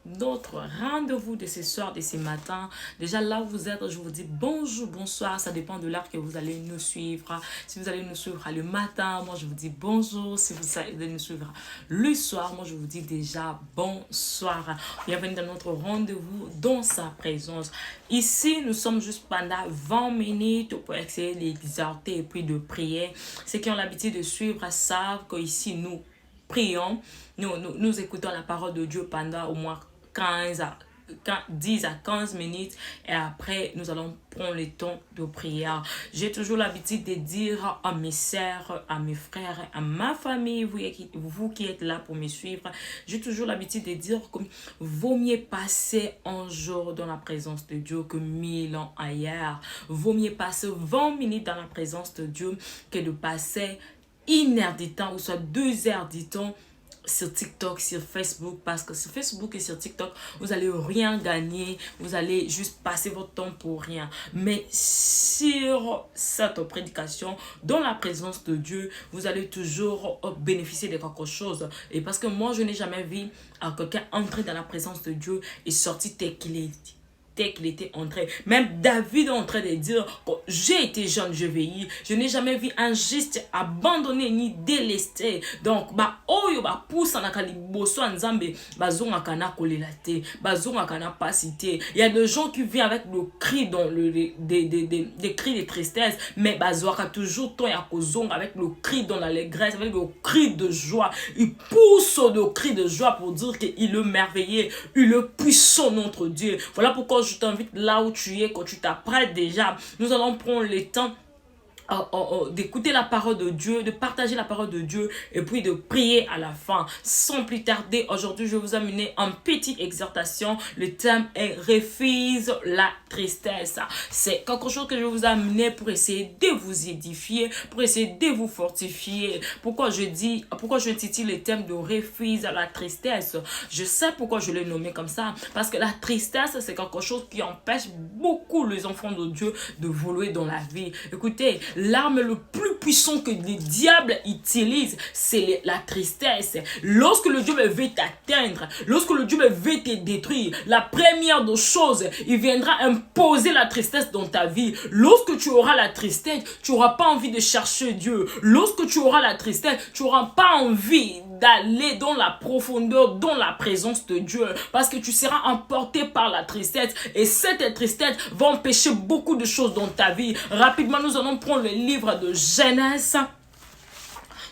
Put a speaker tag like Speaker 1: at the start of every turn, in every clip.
Speaker 1: notre rendez-vous de ce soir, de ce matin. Déjà là où vous êtes, je vous dis bonjour, bonsoir. Ça dépend de l'heure que vous allez nous suivre. Si vous allez nous suivre le matin, moi je vous dis bonjour. Si vous allez nous suivre le soir, moi je vous dis déjà bonsoir. Bienvenue dans notre rendez-vous dans sa présence. Ici, nous sommes juste pendant 20 minutes pour essayer d'exhorter et puis de prier. Ceux qui ont l'habitude de suivre savent qu'ici nous prions, nous écoutons la parole de Dieu pendant au moins 10 à 15 minutes et après nous allons prendre le temps de prière. J'ai toujours l'habitude de dire à mes sœurs, à mes frères, à ma famille, vous qui êtes là pour me suivre, j'ai toujours l'habitude de dire que vaut mieux passer un jour dans la présence de Dieu que 1000 ans ailleurs. Vaut mieux passer 20 minutes dans la présence de Dieu que de passer 1 heure du temps ou soit 2 heures du temps sur TikTok, sur Facebook, parce que sur Facebook et sur TikTok, vous allez rien gagner, vous allez juste passer votre temps pour rien. Mais sur cette prédication, dans la présence de Dieu, vous allez toujours bénéficier de quelque chose. Et parce que moi, je n'ai jamais vu quelqu'un entrer dans la présence de Dieu et sortir tel qu'il était entré. Même David est en train de dire que j'ai été jeune, je vieillis. Je n'ai jamais vu un juste abandonné ni délesté. Donc, oyo pousse en akali bosso nzambe bazonga kana kolelate, bazonga kana pasité. Il y a des gens qui viennent avec le cri dans des cris de tristesse, mais bazoaka toujours ton ya kozonga avec le cri dans l'allégresse, avec le cri de joie. Il pousse le cri de joie pour dire qu'il est merveilleux, il est puissant notre Dieu. Voilà pourquoi je t'invite là où tu es, quand tu t'apprêtes déjà. Nous allons prendre le temps d'écouter la parole de Dieu, de partager la parole de Dieu et puis de prier à la fin. Sans plus tarder, aujourd'hui, je vais vous amener une petite exhortation. Le thème est refuse la tristesse. C'est quelque chose que je vais vous amener pour essayer de vous édifier, pour essayer de vous fortifier. Pourquoi je titule le thème de refuse la tristesse? Je sais pourquoi je l'ai nommé comme ça. Parce que la tristesse, c'est quelque chose qui empêche beaucoup les enfants de Dieu de voler dans la vie. Écoutez, l'arme le plus puissant que le diable utilise, c'est la tristesse. Lorsque le diable veut t'atteindre, lorsque le diable veut te détruire, la première des choses, il viendra imposer la tristesse dans ta vie. Lorsque tu auras la tristesse, tu n'auras pas envie de chercher Dieu. Lorsque tu auras la tristesse, tu n'auras pas envie d'aller dans la profondeur, dans la présence de Dieu, parce que tu seras emporté par la tristesse et cette tristesse va empêcher beaucoup de choses dans ta vie. Rapidement, nous allons prendre le livre de Genèse.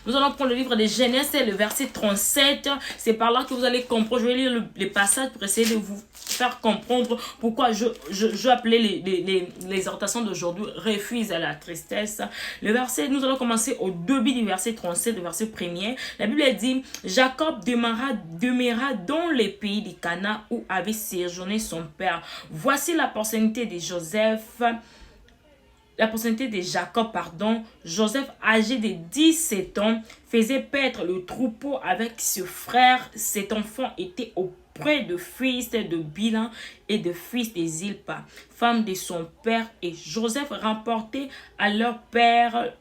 Speaker 1: Nous allons prendre le livre de Genèse, le verset 37. C'est par là que vous allez comprendre. Je vais lire les passages pour essayer de vous faire comprendre pourquoi je appelais les exhortations d'aujourd'hui refuse à la tristesse. Le verset, nous allons commencer au début du verset 37, le verset premier. La Bible dit, Jacob demeura dans les pays du Canaan où avait séjourné son père. Voici la postérité de Jacob, Joseph, âgé de 17 ans, faisait paître le troupeau avec ses frères. Cet enfant était auprès de fils de Bilan et de fils de Zilpa, femme de son père, et Joseph remportait à leur père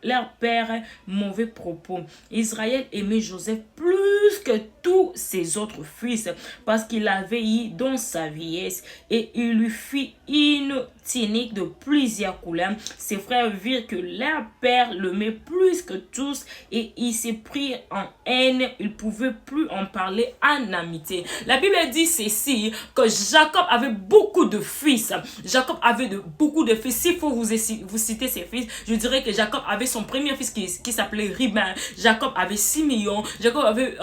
Speaker 1: leur père mauvais propos. Israël aimait Joseph plus que tous ses autres fils parce qu'il avait eu dans sa vieillesse et il lui fit une tunique de plusieurs couleurs. Ses frères virent que leur père l'aimait plus que tous et ils se prirent en haine. Ils ne pouvaient plus en parler en amitié. La Bible dit ceci, que Jacob avait beaucoup de fils. Jacob avait beaucoup de fils. S'il faut vous citer ses fils, je dirais que Jacob avait son premier fils qui s'appelait Ruben. Jacob avait Simeon. Jacob avait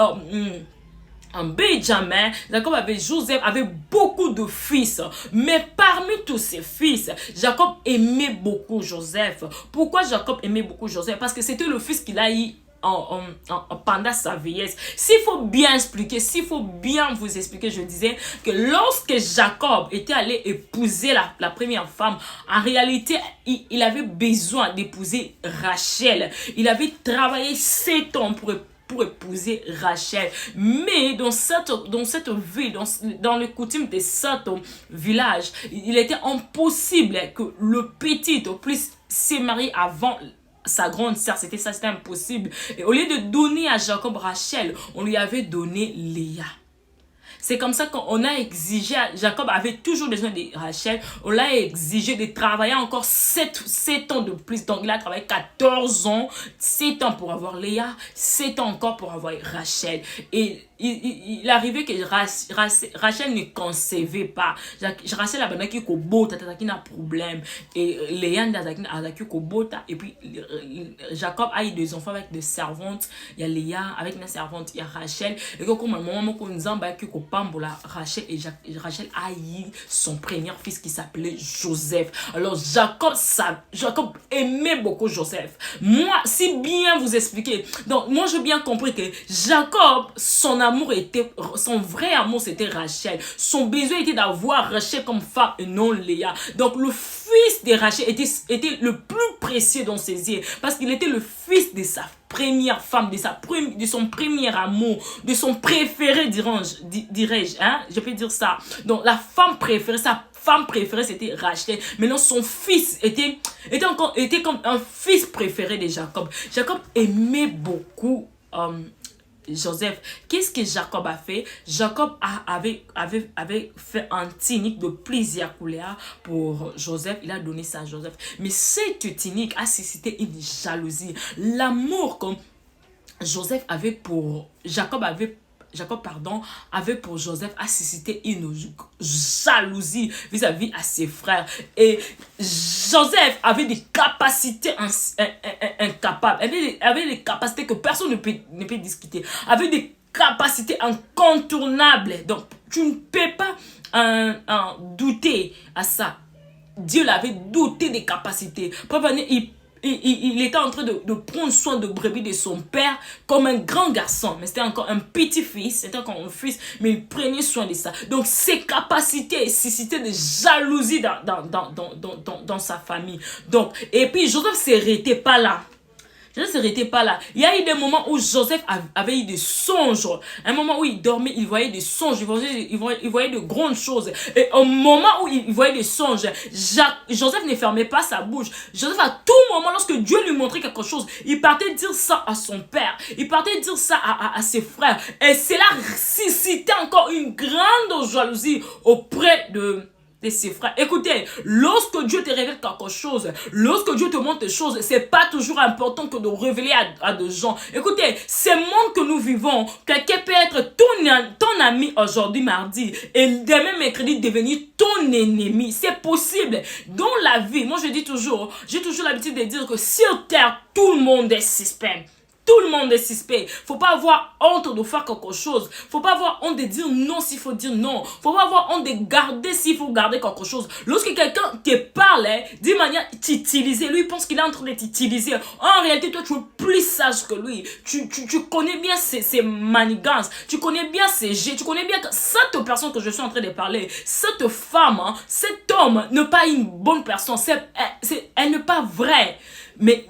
Speaker 1: Benjamin. Jacob avait Joseph, avait beaucoup de fils. Mais parmi tous ces fils, Jacob aimait beaucoup Joseph. Pourquoi Jacob aimait beaucoup Joseph? Parce que c'était le fils qu'il a eu pendant sa vieillesse. S'il faut bien expliquer, s'il faut bien vous expliquer, je disais que lorsque Jacob était allé épouser la première femme, en réalité, il avait besoin d'épouser Rachel. Il avait travaillé 7 ans pour épouser Rachel. Mais dans cette vie, dans le coutume de cet village, il était impossible que le petit puisse se marier avant sa grande sœur. C'était impossible. Et au lieu de donner à Jacob Rachel, on lui avait donné Léa. C'est comme ça qu'on a exigé, Jacob avait toujours besoin de Rachel, on l'a exigé de travailler encore 7 ans de plus. Donc il a travaillé 14 ans, 7 ans pour avoir Léa, 7 ans encore pour avoir Rachel. Et il arrivait que Rachel ne concevait pas. Rachel a besoin qu'il y ait un problème. Et Léa n'a pas de et puis Jacob a eu des enfants avec des servantes. Il y a Léa avec une servante, il y a Rachel. Et comme un moment qu'on nous a Rachel et Rachel a eu son premier fils qui s'appelait Joseph. Alors Jacob aimait beaucoup Joseph. Moi, si bien vous expliquer, donc moi j'ai bien compris que Jacob, son vrai amour c'était Rachel. Son besoin était d'avoir Rachel comme femme et non Léa. Donc le fils de Rachel était le plus précieux dans ses yeux parce qu'il était le fils de sa première femme, de son premier amour, de son préféré, dirais-je, hein? Je peux dire ça. Donc la femme préférée, sa femme préférée c'était Rachel. Maintenant son fils était comme un fils préféré de Jacob. Jacob aimait beaucoup Joseph. Qu'est-ce que Jacob a fait? Jacob avait fait un tunique de plusieurs couleurs pour Joseph. Il a donné ça à Joseph. Mais cette tunique a suscité une jalousie. L'amour que Jacob avait pour Joseph a suscité une jalousie vis-à-vis à ses frères. Et Joseph avait des capacités incapables, avait des capacités que personne ne peut discuter, avait des capacités incontournables. Donc, tu ne peux pas douter à ça. Dieu l'avait doté des capacités. Il était en train de prendre soin de brebis de son père comme un grand garçon. Mais c'était encore un petit-fils, c'était encore un fils, mais il prenait soin de ça. Donc ses capacités suscitaient de jalousie dans sa famille. Donc, et puis Joseph ne s'arrêtait pas là. Il y a eu des moments où Joseph avait eu des songes. Un moment où il dormait, il voyait des songes. Il voyait de grandes choses. Et au moment où il voyait des songes, Joseph ne fermait pas sa bouche. Joseph, à tout moment, lorsque Dieu lui montrait quelque chose, il partait dire ça à son père. Il partait dire ça à ses frères. Et cela suscitait encore une grande jalousie auprès de ses frères. Écoutez, lorsque Dieu te révèle quelque chose, lorsque Dieu te montre des choses, c'est pas toujours important que de révéler à des gens. Écoutez, ce monde que nous vivons, quelqu'un peut être ton ami aujourd'hui mardi et demain mercredi devenir ton ennemi. C'est possible. Dans la vie, moi j'ai toujours l'habitude de dire que sur terre, tout le monde est suspect. Tout le monde est suspect. Faut pas avoir honte de faire quelque chose. Faut pas avoir honte de dire non s'il faut dire non. Faut pas avoir honte de garder s'il faut garder quelque chose. Lorsque quelqu'un te parle d'une manière t'utiliser, lui il pense qu'il est en train de t'utiliser. En réalité, toi tu es plus sage que lui. Tu connais bien ses manigances. Tu connais bien ses jets. Tu connais bien que cette personne que je suis en train de parler, cette femme, cet homme n'est pas une bonne personne. Elle n'est pas vraie. Mais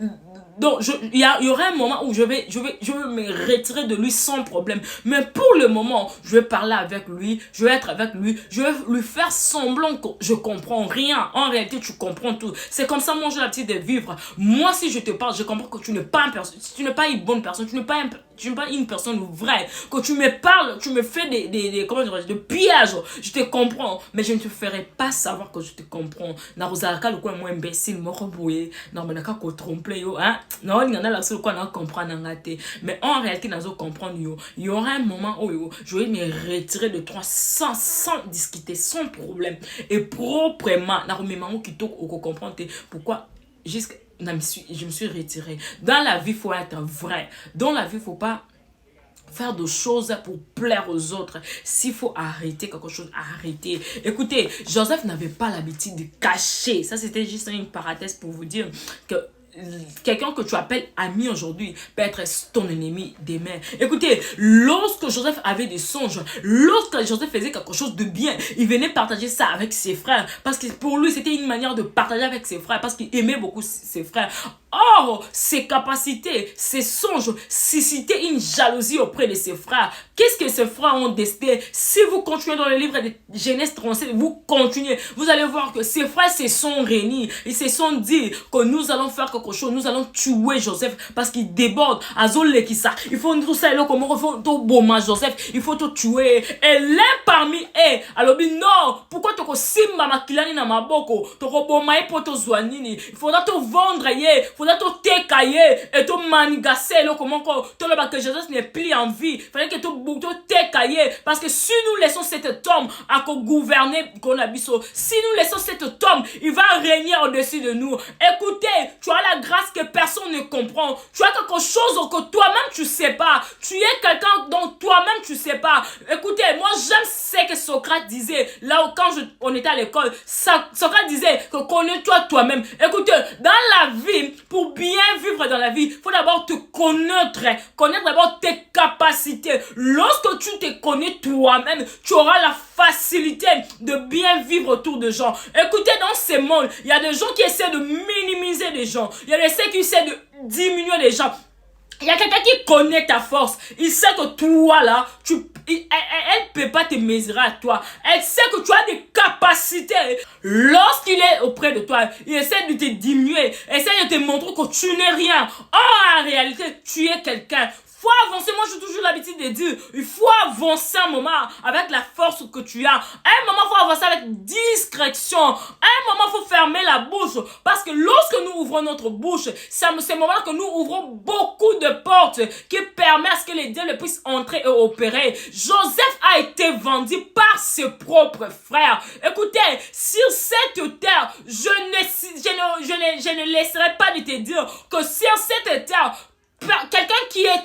Speaker 1: donc, il y aura un moment où je vais me retirer de lui sans problème. Mais pour le moment, je vais parler avec lui, je vais être avec lui, je vais lui faire semblant que je comprends rien. En réalité, tu comprends tout. C'est comme ça, moi, j'ai l'habitude de vivre. Moi, si je te parle, je comprends que tu n'es pas une bonne personne, tu n'es pas une personne vraie. Quand tu me parles, tu me fais des pièges. Je te comprends, mais je ne te ferai pas savoir que je te comprends. Narozaka le quoi moi imbécile, moi rebouillé, non mais naka ko tromper yo, hein. Non, il y en a là sur quoi on comprendre ngate. Mais en réalité, nazo comprendre yo. Il y aura un moment où je vais me retirer de toi sans discuter, sans problème et proprement. Na rememamo qui to ko comprendre pourquoi jusqu'à je me suis retirée. Dans la vie, il faut être vrai. Dans la vie, il ne faut pas faire de choses pour plaire aux autres. S'il faut arrêter quelque chose, arrêter. Écoutez, Joseph n'avait pas l'habitude de cacher. Ça, c'était juste une parenthèse pour vous dire que quelqu'un que tu appelles ami aujourd'hui peut être ton ennemi demain. Écoutez, lorsque Joseph avait des songes, lorsque Joseph faisait quelque chose de bien, il venait partager ça avec ses frères parce que pour lui c'était une manière de partager avec ses frères parce qu'il aimait beaucoup ses frères. Or, ses capacités, ses songes suscitaient une jalousie auprès de ses frères. Qu'est-ce que ses frères ont décidé? Si vous continuez dans le livre de Genèse 37, vous continuez, vous allez voir que ses frères se sont réunis. Ils se sont dit que nous allons faire quelque chose, nous allons tuer Joseph parce qu'il déborde. Il faut tout ça, comment il faut tout bomber Joseph, il faut tout tuer. Et l'un parmi eux, alors non, pourquoi tu simba makilani na maboko, tu bomber pour te zoanini, il faudra te vendre, il faudra te técailler et te manigasser, comment que Joseph n'est plus en vie. Il fallait que tu técailler parce que si nous laissons cet homme à gouverner, si nous laissons cet homme, il va régner au-dessus de nous. Écoutez, tu as la grâce que personne ne comprend. Tu as quelque chose que toi-même tu sais pas. Tu es quelqu'un dont toi-même tu sais pas. Écoutez, moi j'aime ce que Socrate disait là où quand on était à l'école. Socrate disait que connais-toi toi-même. Écoutez, dans la vie, pour bien vivre dans la vie, il faut d'abord te connaître d'abord tes capacités. Lorsque tu te connais toi-même, tu auras la facilité de bien vivre autour de gens. Écoutez, dans ce monde, il y a des gens qui essaient de minimiser les gens. Il y a des gens qui essaient de diminuer les gens. Il y a quelqu'un qui connaît ta force. Il sait que toi là, elle ne peut pas te mesurer à toi. Elle sait que tu as des capacités. Lorsqu'il est auprès de toi, il essaie de te diminuer. Essaie de te montrer que tu n'es rien. Or, en réalité, tu es quelqu'un. Faut avancer, moi j'ai toujours l'habitude de dire, il faut avancer un moment avec la force que tu as. À un moment, il faut avancer avec discrétion. À un moment, il faut fermer la bouche. Parce que lorsque nous ouvrons notre bouche, c'est à ce moment-là que nous ouvrons beaucoup de portes qui permettent à ce que les dieux puissent entrer et opérer. Joseph a été vendu par ses propres frères. Écoutez, sur cette terre, je ne laisserai pas de te dire que sur cette terre, quelqu'un qui est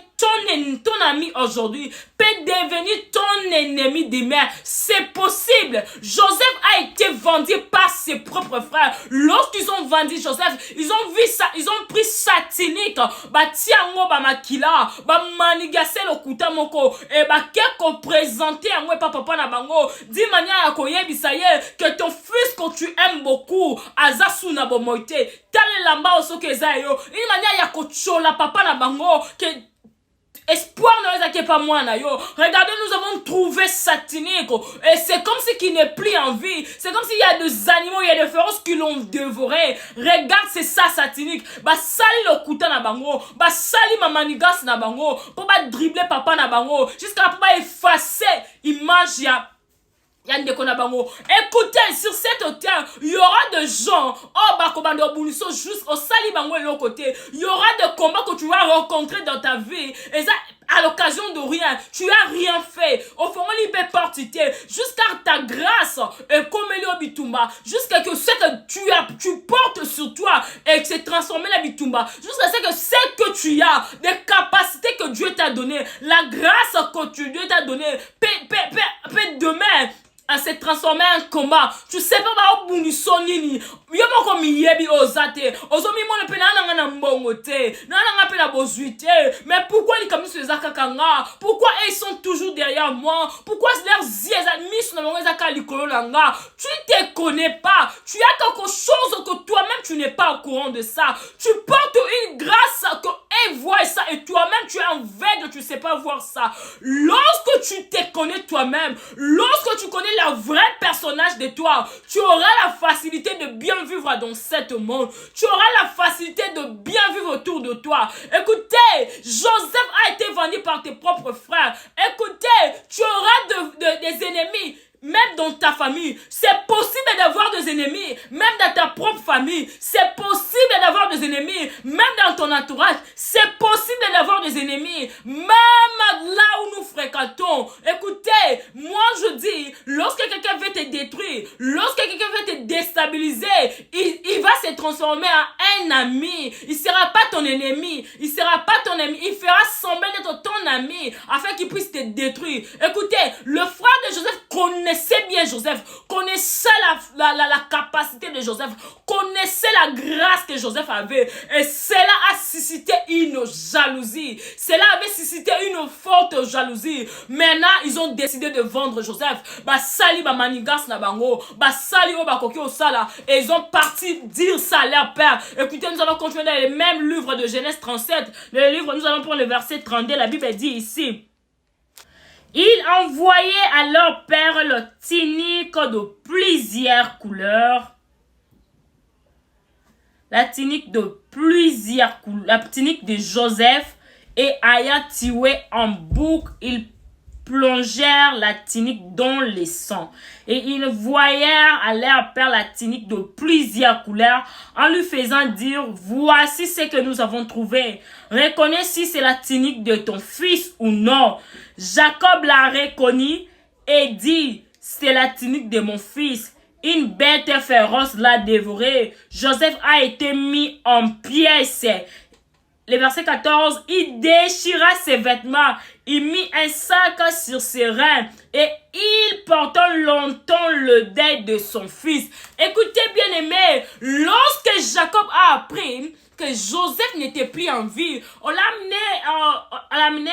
Speaker 1: ton ami aujourd'hui peut devenir ton ennemi demain. C'est possible. Joseph a été vendu par ses propres frères. Lorsqu'ils ont vendu Joseph, ils ont vu ça, ils ont pris sa tunique, tiango makila, manigase le kuta moko, et keko présenté à moi papa na bango, di manière à koyebisa ye que ton fils que tu aimes beaucoup, azasu na bomoite, tale lamba osokeza yo, une manière ya kochola papa na bango que espoir ne est pas moi na yo. Regardez, nous avons trouvé satanique et c'est comme si qu'il n'est plus en vie. C'est comme s'il y a des animaux, il y a des féroces qui l'ont dévoré. Regarde, c'est ça satanique. Bah sali le kuta na bango, bah sali mamanigas na bango, pour pas dribbler papa na bango, jusqu'à pour pas effacer image ya écoutez, sur cette terre, il y aura des gens, juste au sali bango et l'autre côté. Il y aura des combats que tu vas rencontrer dans ta vie. Et ça, à l'occasion de rien, tu as rien fait. Au fond, il peut participer jusqu'à ta grâce et comme Elio Bitumba, jusqu'à que ce que tu portes sur toi et que c'est transformé la Bitumba, jusqu'à ce que tu as, des capacités que Dieu t'a donné, la grâce que Dieu t'a donné, peut demain à se transformer en combat. Tu sais pas ba obuniso nini. Yo moko miyebi ozate. Ozo mi mo pe na na mbongo te. Na pe na bozuite. Mais pourquoi les comme ces akakanga? Pourquoi ils sont toujours derrière moi? Pourquoi leurs yeux mis na mbongo zaka likolo langa? Tu te connais pas. Tu as quelque chose que toi-même tu n'es pas au courant de ça. Tu portes une grâce que elles voient ça et toi-même tu es aveugle, tu sais pas voir ça. Lorsque tu te connais toi-même, lorsque tu connais la vraie personnage de toi, tu auras la facilité de bien vivre dans ce monde. Tu auras la facilité de bien vivre autour de toi. Écoutez, Joseph a été vendu par tes propres frères. Écoutez, tu auras des ennemis. Même dans ta famille, c'est possible d'avoir des ennemis, même dans ta propre famille, c'est possible d'avoir des ennemis, même dans ton entourage, c'est possible d'avoir des ennemis, même là où nous fréquentons. Écoutez, moi je dis, lorsque quelqu'un veut te détruire, lorsque quelqu'un veut te déstabiliser, il va se transformer en un ami. Il ne sera pas ton ennemi, il ne sera pas ton ami, il fera semblant d'être ton ami afin qu'il puisse te détruire. Écoutez, le frère de Joseph connaissait bien Joseph, connaissait la capacité de Joseph, connaissait la grâce que Joseph avait, et cela a suscité une jalousie, cela avait suscité une forte jalousie. Maintenant ils ont décidé de vendre Joseph, sali ba manigas na bango, sali o bakoki osala, et ils ont parti dire ça à leur père. Écoutez, nous allons continuer dans les mêmes livres de Genèse 37. Le livre, nous allons prendre le verset 32. La Bible dit ici. Ils envoyaient à leur père le tunique de plusieurs couleurs. La tunique de plusieurs couleurs. La tunique de Joseph. Et ayant tué en bouc, ils plongèrent la tunique dans le sang. Et ils voyèrent à leur père la tunique de plusieurs couleurs en lui faisant dire, voici ce que nous avons trouvé. Reconnais si c'est la tunique de ton fils ou non. Jacob l'a reconnu et dit, c'est la tunique de mon fils. Une bête féroce l'a dévoré. Joseph a été mis en pièces. Le verset 14, il déchira ses vêtements, il mit un sac sur ses reins et il porta longtemps le deuil de son fils. Écoutez bien aimé, lorsque Jacob a appris que Joseph n'était plus en vie, on l'a amené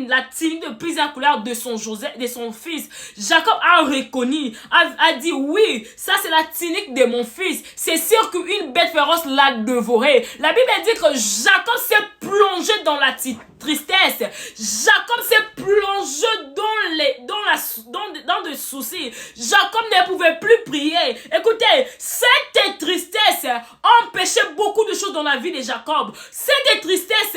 Speaker 1: la tunique de plusieurs couleurs de son fils. Jacob a reconnu, a dit oui, ça c'est la tunique de mon fils. C'est sûr qu'une bête féroce l'a dévoré. La Bible dit que Jacob s'est plongé dans la tristesse. Jacob s'est plongé dans des soucis. Jacob ne pouvait plus prier. Écoutez, cette tristesse empêchait beaucoup de choses dans la vie de Jacob. Cette tristesse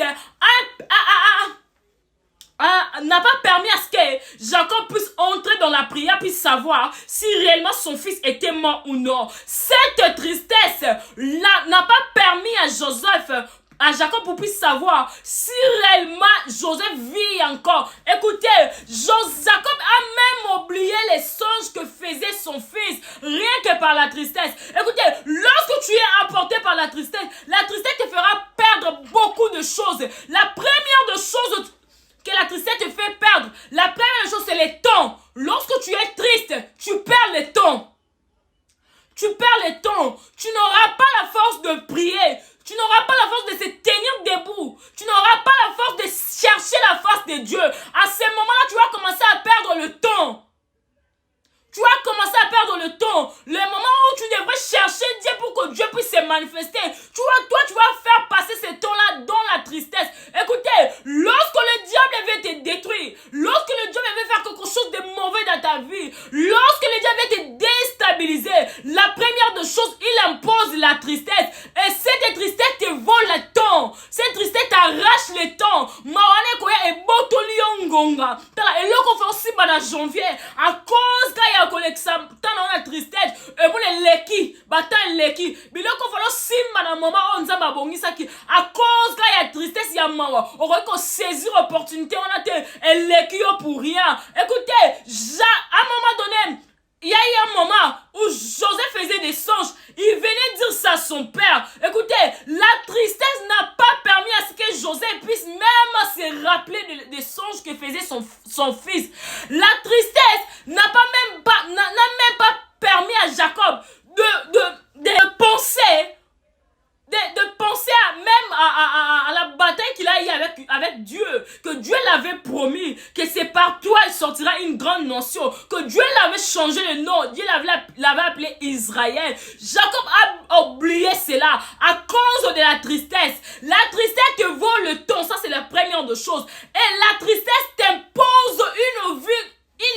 Speaker 1: n'a pas permis à ce que Jacob puisse entrer dans la prière, puisse savoir si réellement son fils était mort ou non. Cette tristesse n'a pas permis à Jacob pour puisse savoir si réellement Joseph vit encore. Écoutez, Jacob a même oublié les songes que faisait son fils, rien que par la tristesse. Écoutez, lorsque tu es emporté par la tristesse te fera perdre beaucoup de choses. La première des choses que la tristesse te fait perdre, la première chose c'est le temps. Lorsque tu es triste, tu perds le temps. Tu perds le temps. Tu n'auras pas la force de prier. Tu n'auras pas la force de se tenir debout. Tu n'auras pas la force de chercher la face de Dieu. À ce moment-là, tu vas commencer à perdre le temps. Tu vas commencer à perdre le temps. Le moment où tu devrais chercher Dieu pour que Dieu puisse se manifester. Tu vas faire passer ce temps-là dans la tristesse. Écoutez, lorsque le diable veut te détruire, lorsque le diable veut faire quelque chose de mauvais dans ta vie, lorsque le diable veut te déstabiliser, la première des choses, il impose la tristesse. Et cette tristesse te vole le temps. Cette tristesse t'arrache le temps. Mawane koya e botoli ngonga. Tala eloko fa aussi bana janvier à cause kaya koleksa tana na tristesse e bone leki batan leki biloko fa lo simba na mama on nzamba bongisa ki à cause kaya tristesse ya mawa on ko saisir opportunité on a te leki yo pour rien. Écoutez, à un moment donné, il y a eu un moment où Joseph faisait des songes. Il venait dire ça à son père. Écoutez, la tristesse n'a pas permis à ce que Joseph puisse même se rappeler des songes que faisait son fils. La tristesse n'a même pas permis à Jacob de penser à la bataille qu'il a eu avec Dieu, que Dieu l'avait promis, que c'est par toi il sortira une grande nation, que Dieu l'avait changé le nom, Dieu l'avait appelé Israël. Jacob a oublié cela à cause de la tristesse. La tristesse te vole le temps, ça c'est la première des choses. Et la tristesse t'impose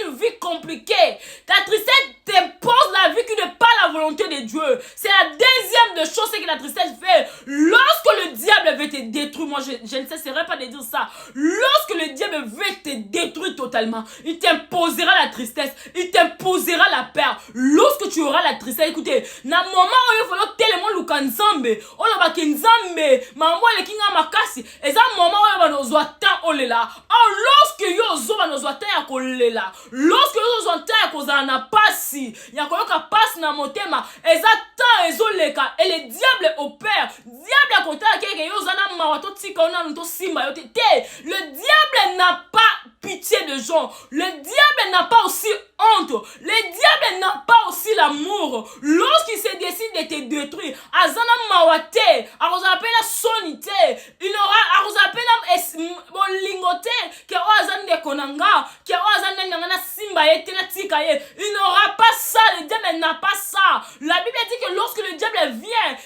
Speaker 1: une vie compliquée. La tristesse t'impose la vie qui n'est pas la volonté de Dieu. C'est la deuxième des choses que la tristesse fait. Lorsque le diable veut te détruire, moi je ne cesserai pas de dire ça. Lorsque le diable veut te détruire totalement, il t'imposera la tristesse, il t'imposera la peur. Lorsque tu auras la tristesse, écoutez, na moment où il faut tellement lukanzambe, on va kinzambe, maman le kinga makasi, et ça moment où on va nous attendre oh là. Lorsque yo zo va nous attendre kolela. Lorsque nous entendons qu'on a passé, il y a quelqu'un passe dans mon thème, et ça tant ezoleka et le diable opère. Diable a compté que yo zana mawato tika ona nto simba yo te. Le diable n'a pas pitié de gens. Le diable n'a pas aussi honte. Le diable n'a pas aussi l'amour. Lorsqu'il se décide de te détruire, azana mawate, arozapela sonite, il aura arozapela lingote, que o azan de konanga, que o azan Il n'aura pas ça, le diable n'a pas ça. La Bible dit que lorsque le diable vient,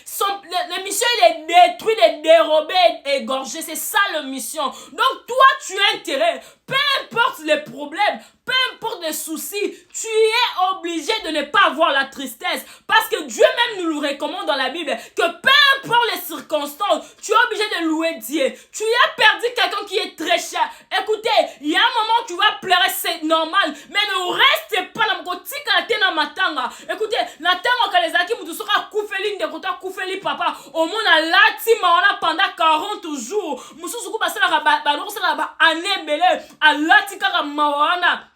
Speaker 1: la mission il est détruit, il est dérobé, égorgé. C'est ça la mission. Donc toi tu as intérêt, peu importe les problèmes, peu importe les soucis, tu es obligé de ne pas avoir la tristesse. Parce que Dieu même nous le recommande dans la Bible, que peu importe les circonstances, tu es obligé de louer Dieu. Tu as perdu quelqu'un qui est très cher. Écoutez, il y a un moment où tu vas pleurer, c'est normal. Mais ne reste pas dans mon côté dans ma tanga. Écoutez, la tanga quand les acquis nous sera koufeli de côté koufeli papa. Au monde a lati maona pendant 40 jours. Mususu ku basala ba lo sala ba année belé a lati kaka mawana.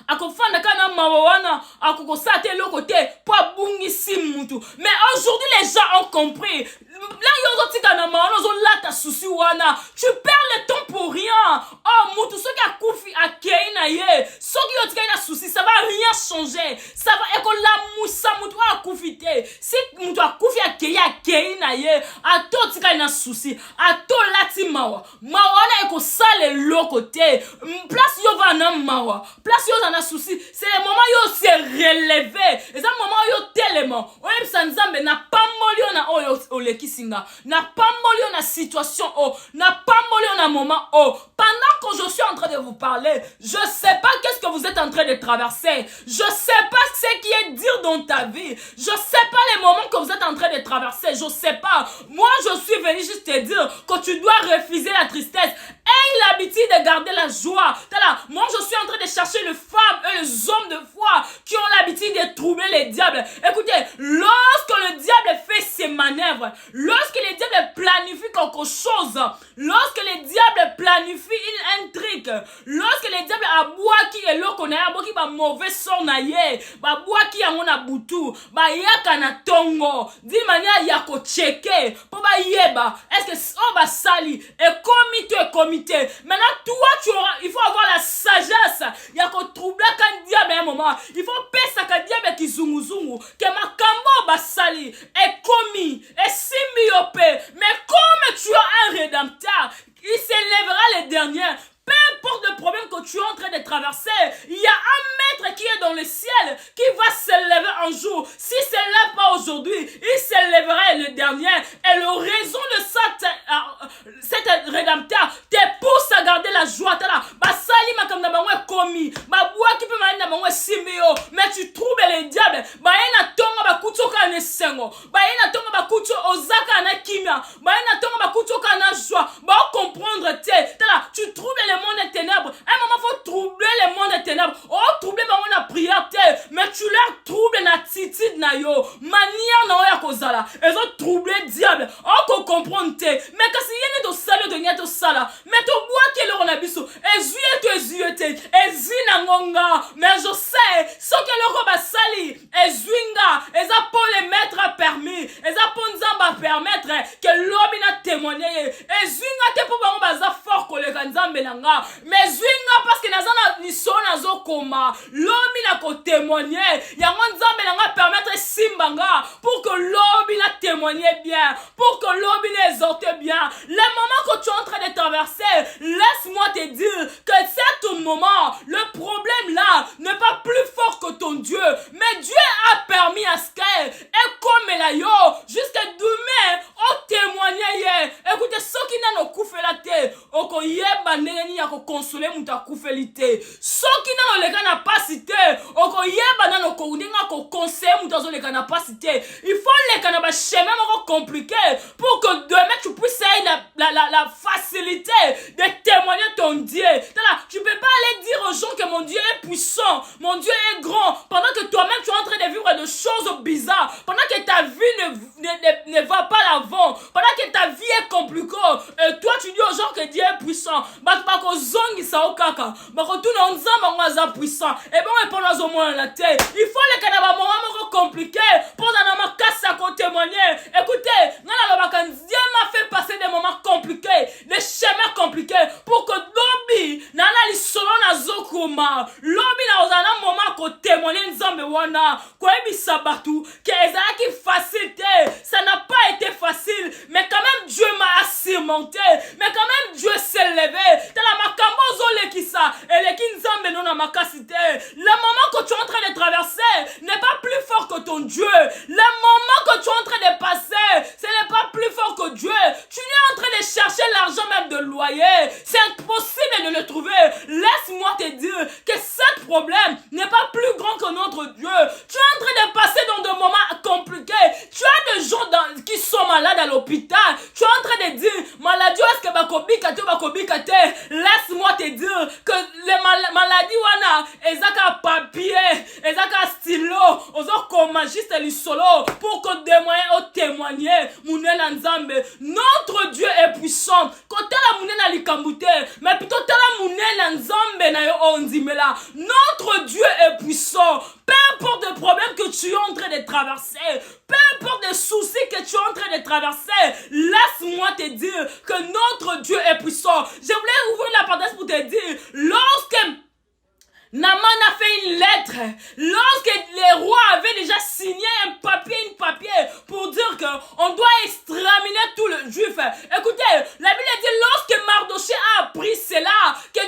Speaker 1: Akofanda kana mawana akokosala te lokote po abungisi mutu. Mais aujourd'hui les gens ont compris. Là yozo tika na mawana zo lata susi wana. Tu perds le temps pour rien. Oh mutu soki akufi akei na ye. Soki yo tika na susi ça va rien changer. Ça va ekola musa mutu akufi te. Si mutu akufi akei na ye, ato tika na susi, ato lati mawa. Mawana ekosala lokote. Place yo va na mawa. Place yo na souci, c'est le moment où se relever. Et ça moment où tellement. On ça nzambe na pambolio na oyo olekisinga. Na pambolio na situation oh, na pambolio na moment oh. Pendant que je suis en train de vous parler, je sais pas qu'est-ce que vous êtes en train de traverser. Je sais pas ce qui est dire dans ta vie. Je sais pas les moments que vous êtes en train de traverser. Je sais pas. Moi, je suis venu juste te dire que tu dois refuser la tristesse. Aie l'habitude de garder la joie. Moi, je suis en train de chercher les femmes et les hommes de foi qui ont l'habitude de troubler les diables. Écoutez, lorsque le diable fait ses manœuvres, lorsque le diable planifie quelque chose, lorsque le diable planifie une intrigue, lorsque le diable aboie qui est là qu'on a aboie qui va mauvais son naïe, ba bois qui a mon aboutou, ba yaka na tongo, d'une manière yako checker, pour ba yeba, est-ce que on va sali, et comité. Maintenant, toi, il faut avoir la sagesse, yako troubler quand diable à un moment, il faut pesa ka diable qui zunguzungu, que ma kambo ba sali, et commis, et simiope, mais comme tu as un rédempteur, il s'élèvera les derniers. Peu importe le problème que tu es en train de traverser, il y a un maître qui est dans le ciel qui va s'élever un jour. Si ce n'est pas aujourd'hui, il s'élèvera le dernier. Et la raison de cette rédempteur te pousse à garder la joie. Basali makamna bango komi, babua qui peut m'amener bango simio, mais tu troubles les diables. Baena tonga bakuto kana sengo, baena tonga bakuto ozaka na kimia, baena tonga bakuto kana joie. Ba comprendre tu troubles les mondes des ténèbres. À un moment, il faut troubler les mondes des ténèbres. Oh, troubler la prière, mais tu leur troubles la attitude na yo. Manière na oya kozala. Ils ont troublé le diable. Oh, qu'on comprend te. Mais que si yene to sala de nyato sala. Mais to bois qui est leur nabiso. Ezui na ngonga. Mais je sais, ce que leur roba sali. Ezuinga. Eza pour les mettre à permis. Eza pour nzamba permettre que l'homme n'a témoigné. Ezuinga te pour ba baza fort que le nzambe nanga. Mais zwinga parce que nazana liso nazo koma lobi na ko témoigner yango nzambe nanga permettre simbanga pour que lobi na témoigner bien, pour que lobi na exhorte bien. Le moment que tu es en train de traverser, laisse-moi te dire que c'est ton moment. Le problème là n'est pas plus fort que ton Dieu, mais Dieu a permis à ce qu'elle et comme la yo jusqu'à demain on témoigne. Écoutez, ceux qui n'ont pas la tête oko yeba ndenge ya ko consoler muta kufelite soki nano leka na pasité oko yeba nano ko ndinga ko conseiller muta zo leka na pasité. Il faut leka na ba chemin moko compliqué pour que demain tu puisses avoir la facilité de témoigner ton Dieu. Tu peux pas aller dire aux gens que mon Dieu est puissant, mon Dieu est grand, pendant que toi-même tu es en train de vivre des choses bizarres, pendant que ta vie ne va pas l'avant, pendant que ta vie est compliquée. Et toi tu dis aux gens que Dieu est puissant. Bako zongi sa okaka. Bako tout non nzamba ngaza puissant. Et bon et pendant au moins la terre. Il faut les kanaba moment compliqué pour dans ma casse à témoigner. Écoutez, Dieu m'a fait passer des moments compliqués, des chemins compliqués pour que lobi nana li solo na zokuma. Lobi na ozana moment ko témoigner nzambe wana. Ko ebisa batu que ezaki facilité. Ça n'a pas été facile, mais quand même Dieu m'a surmonté. Mais quand même Dieu s'est levé. Tala makambo zole kisa. Ele kinzambe non Le moment que tu es en train de traverser n'est pas plus fort que ton Dieu. Le moment que tu es en train de passer, ce n'est pas plus fort que Dieu. Tu n'es en train de chercher l'argent même de loyer. C'est impossible de le trouver. Laisse-moi te dire que ce problème n'est pas plus grand que notre Dieu. Tu es en train de passer dans des moments compliqués. Tu as des gens qui sont malades à l'hôpital. Tu es en train de dire, maladie, est-ce que bakobikate? Laisse-moi te dire que les maladies, elles ont papier, elles ont stylo, elles ont comme juste les solo pour que des moyens témoigner. Notre Dieu est puissant. Quand la mounée n'a l'ikambute, mais plutôt la mounée n'a nzambe na yo onzimela. Notre Dieu est puissant. Peu importe le problème que tu es en train de traverser, peu importe les soucis que tu es en train de traverser, laisse-moi te dire que notre Dieu est puissant. Je voulais ouvrir la parenthèse pour te dire, lorsque Naman a fait une lettre, lorsque les rois avaient déjà signé un papier pour dire qu'on doit exterminer tous les juifs. Écoutez, la Bible dit lorsque Mardoché a appris cela, que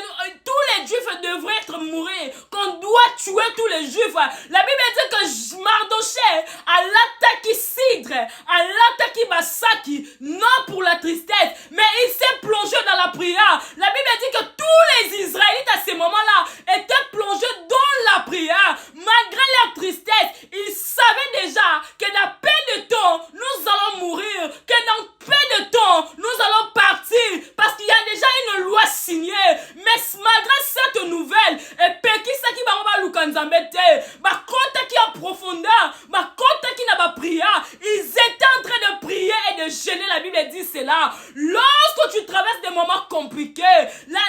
Speaker 1: tous les juifs devraient être mourir, qu'on doit tuer tous les juifs. La Bible dit que Mardoché a l'attaqué Cidre, a l'attaqué Massaki, non pour la tristesse, mais il s'est plongé dans la prière. La Bible dit que tous les Israélites à ce moment-là étaient plongés dans la prière. Malgré leur tristesse, ils savaient déjà que dans peu de temps, nous allons mourir, que dans peu de temps, nous allons partir, parce qu'il y a déjà une loi signée. Mais malgré cette nouvelle, et Pekisa qui va Lukanzambete, Bakota qui a profondeur, Bakota qui n'a pas prié, ils étaient en train de prier et de jeûner. La Bible dit cela. Lorsque tu traverses des moments compliqués, cela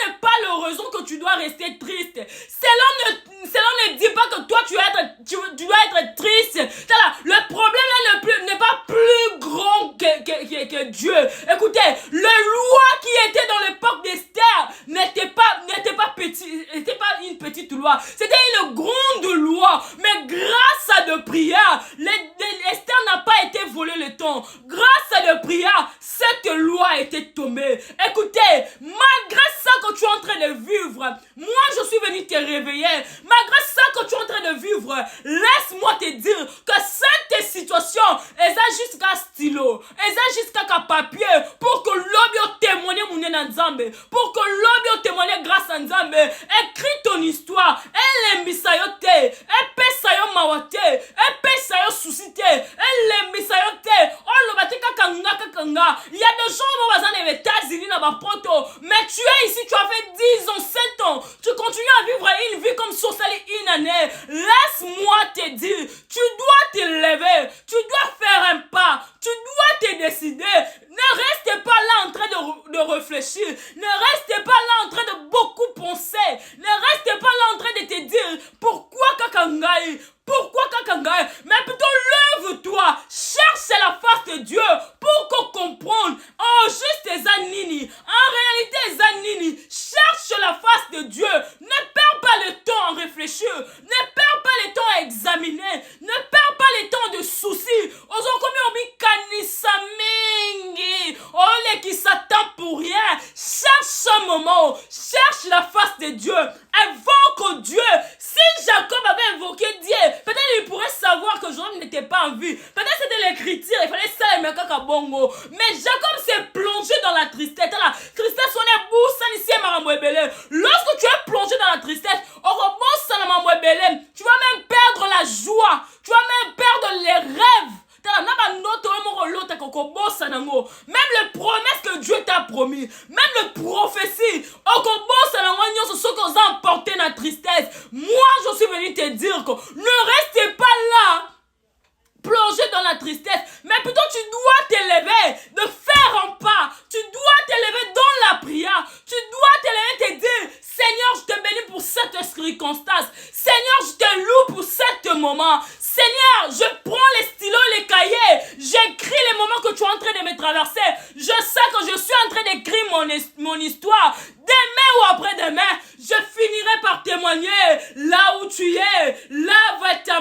Speaker 1: n'est pas la raison que tu dois rester triste. Cela ne dit pas que toi tu dois être triste. Le problème n'est pas plus grand que Dieu. Écoutez, le loi qui était dans l'époque d'Esther n'était pas une petite loi. C'était une grande loi. Mais grâce à de prières, Esther n'a pas été volé le temps. Grâce à de prières, cette loi a été tombée. Écoutez, malgré ça que tu es en train de vivre, moi je suis venu te réveiller. Malgré ça que tu es en train de vivre, laisse-moi te dire que cette situation, elle a jusqu'à stylo, elle a jusqu'à papier pour que l'homme témoigne mon Nzambe, pour que l'homme témoigne grâce à Nzambe. Écris ton histoire, elle est misayote, elle pèse sayo mawate, elle pèse sayo suscité, elle est misayote, oh le batika kanga. Il y a des gens qui vont aux États-Unis dans ma poto, mais tu es ici, tu as fait 10 ans, 7 ans, tu continues à vivre une vie comme sociale une année. Laisse-moi te dire, tu dois te lever, tu dois faire un pas, tu dois te décider. Ne reste pas là en train de réfléchir, ne reste pas là en train de beaucoup penser, ne reste pas là en train de te dire pourquoi Kakangai, mais plutôt lève-toi, cherche la face de Dieu pour qu'on comprenne. Oh, juste Zanini, en réalité Zanini, cherche la face de Dieu. Ne perds pas le temps à réfléchir, ne perds pas le temps à examiner, ne perds pas le temps de soucis. Oh, qui s'attend pour rien. Cherche un moment, cherche la face de Dieu, invoque Dieu. Si Jacob avait invoqué Dieu, peut-être il pourrait savoir que Jacob n'était pas en vie. Peut-être c'était l'écriture, il fallait ça et bongo. Mais Jacob s'est plongé dans la tristesse. La tristesse, on est boursan ici à Maramouébélé. Lorsque tu es plongé dans la tristesse, tu vas même perdre la joie, tu vas même perdre les rêves. Même les promesses que Dieu t'a promis, même les prophéties, ceux qui ont emporté la tristesse. Moi, je suis venu te dire que ne restez pas là plongé dans la tristesse, mais plutôt tu dois t'élever, de faire un pas, tu dois t'élever dans la prière, tu dois t'élever et te dire, Seigneur, je te bénis pour cette circonstance, Seigneur, je te loue pour ce moment, Seigneur, je prends les stylos, les cahiers, j'écris les moments que tu es en train de me traverser, je sais que je suis en train d'écrire mon histoire, demain ou après-demain, je finirai par témoigner là où tu es, là va ta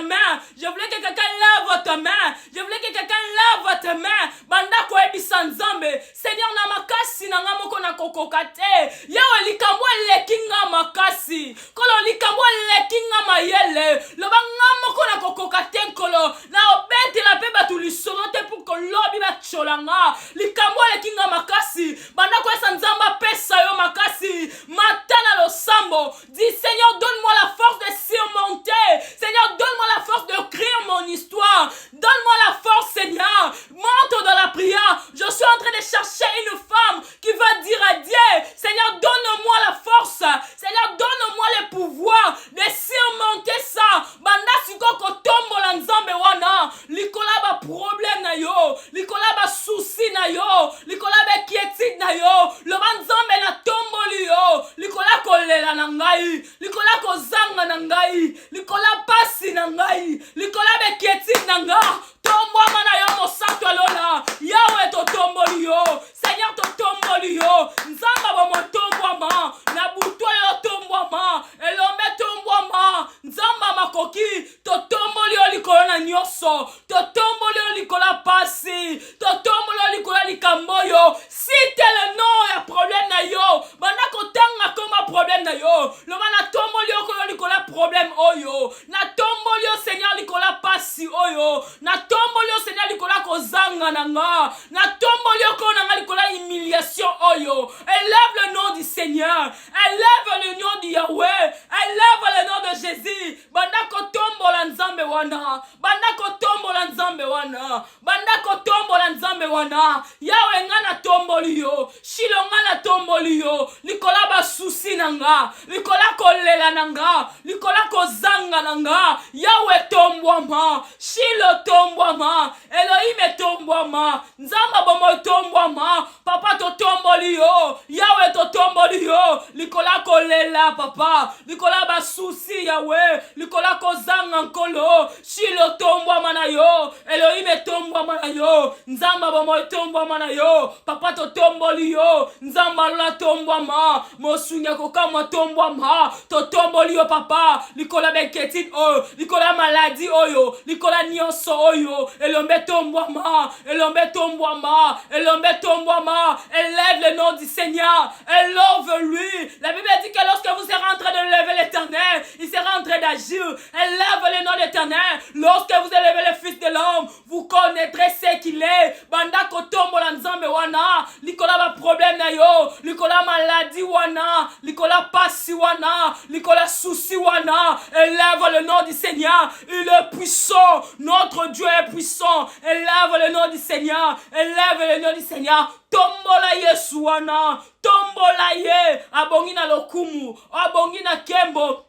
Speaker 1: likambo lekinga mayele loba ngamoko na kokoka tenkolo na obete la pe batu lisolo te pour que lobi bacholanga likambo lekinga makasi banda ko esa nzamba pesa yo makasi matana lo sambo dis Seigneur donne-moi la force de surmonter Seigneur donne-moi la force de créer mon histoire donne-moi la force Seigneur monte dans la prière je suis en train de chercher une femme qui va dire à Dieu Seigneur donne-moi la force Seigneur donne-moi le pouvoir de surmonter ça banda sikoko tombola nzambe wana likola ba problème na yo likola ba souci na yo likola ba quiétude na yo le nzambe na tomboli yo likola kolela na ngai likola kozanga na ngai likola pasi na ngai likola ba quiétude na nga tombo mana yo mosato lola yawe to tomboli yo Seigneur to tomboli yo nzamba ba motombwama na buto yo tombwama elombe tombwama nzamba makoki to tomboli yo likolo na nyoso to tomboli yo likola pasi to tomboli yo likola likamboyo si tel non ya problème na yo banda kotanga koma problème na yo loba na tomboli yo kolo likola problème oyo na tomboli yo Seigneur likola pasi oyo na tomboli yo Seigneur likola kozanga nanga na tomboli yo kolo nanga likola humiliation oyo élève le nom du Seigneur élève le nom du Yahweh élève le nom de Jésus banda kotombola nzambe wana banda kotombola nzambe wana banda kotombola nzambe wana yawe nga na tomboli yo shilo nga na tomboli yo likola ba souci nanga likola kolela nanga likola kozanga nanga yawe tombwama shilo tombwama Elohim tombwama nzamba bomo tombwama papa to tomboli yo yawe to tomboli yo likola kolela papa likola ba souci yawe likola kozanga nkolo shilo tombwama na yo Elohim tombwama na yo nzamba bomo tombwama na yo papa to tomboli yo nzamba la tombwama mosunya kokama tombwama to tomboli yo papa likola beketid oyo likola maladie oyo likola nyonso oyo elombe tombwama elombe tombwama elombe tombwama élève le nom du Seigneur élève lui la Bible dit que lorsque vous serez en train de lever l'Éternel il sera en train d'agir élève le nom de l'Éternel lorsque vous élevez le Fils de l'homme vous connaîtrez ce qu'il est banda kotombola nzambe wana likola ba problème na yo likola maladie wana likola pasi wana likola souci wana élève le nom du Seigneur il est puissant notre Dieu est puissant élève le nom du Seigneur élève le nom du Seigneur tombola Yesu wana tombola ye abongi na lokumu abongi na kembo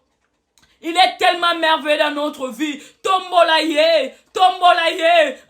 Speaker 1: il est tellement merveilleux dans notre vie tombola ye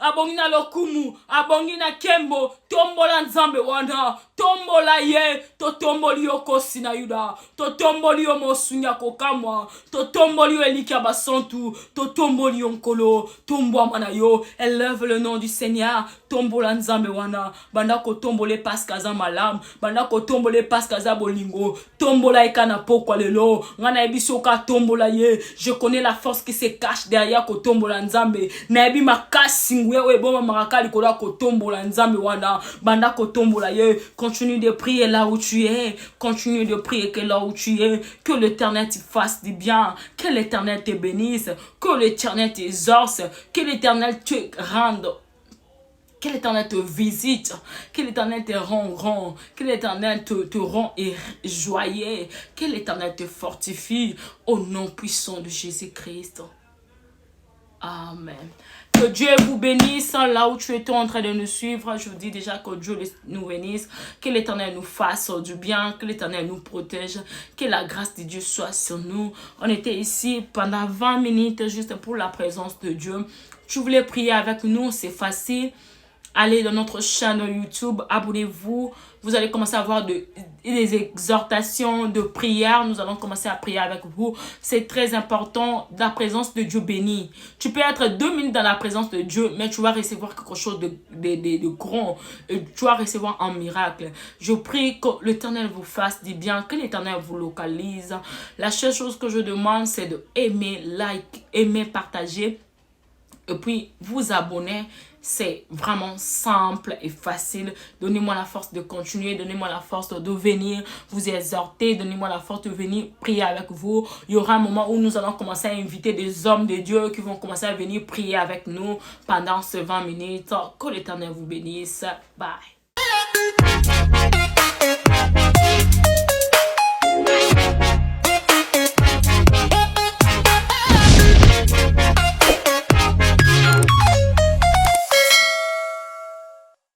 Speaker 1: abongi na lokumu abongi na kembo tombola nzambe wana tombola ye to tomboli yo kosi na yuda to tomboli yo mosunya kokamwa to tomboli yo elika basantu to tomboli yo nkolo tombwa mana yo élève le nom du Seigneur tombola nzambe wana banda ko tombole paskaza malam banda ko tombole paskaza bolingo tombola ekana pokwa lelo ngana ebiso ka tombola ye je connais la force qui se cache derrière ko tombola nzambe na ebi makasi ngwe boma makali ko la ko tombola nzambe wana banda ko tombola ye continue de prier là où tu es continue de prier que là où tu es que l'Éternel te fasse du bien que l'Éternel te bénisse que l'Éternel t'exauce que l'Éternel te rende que l'Éternel te visite, que l'Éternel te rend grand, que l'Éternel te rend joyeux, que l'Éternel te fortifie au nom puissant de Jésus-Christ. Amen. Que Dieu vous bénisse là où tu es en train de nous suivre. Je vous dis déjà que Dieu nous bénisse. Que l'Éternel nous fasse du bien. Que l'Éternel nous protège. Que la grâce de Dieu soit sur nous. On était ici pendant 20 minutes juste pour la présence de Dieu. Tu voulais prier avec nous, c'est facile. Allez dans notre chaîne YouTube, abonnez-vous. Vous allez commencer à avoir des exhortations de prière. Nous allons commencer à prier avec vous. C'est très important, la présence de Dieu béni. Tu peux être 2 minutes dans la présence de Dieu, mais tu vas recevoir quelque chose de grand. Et tu vas recevoir un miracle. Je prie que l'Éternel vous fasse du bien, que l'Éternel vous localise. La seule chose que je demande, c'est de aimer, like, aimer, partager. Et puis, vous abonner c'est vraiment simple et facile. Donnez-moi la force de continuer. Donnez-moi la force de venir vous exhorter. Donnez-moi la force de venir prier avec vous. Il y aura un moment où nous allons commencer à inviter des hommes de Dieu qui vont commencer à venir prier avec nous pendant ces 20 minutes. Que l'Éternel vous bénisse. Bye.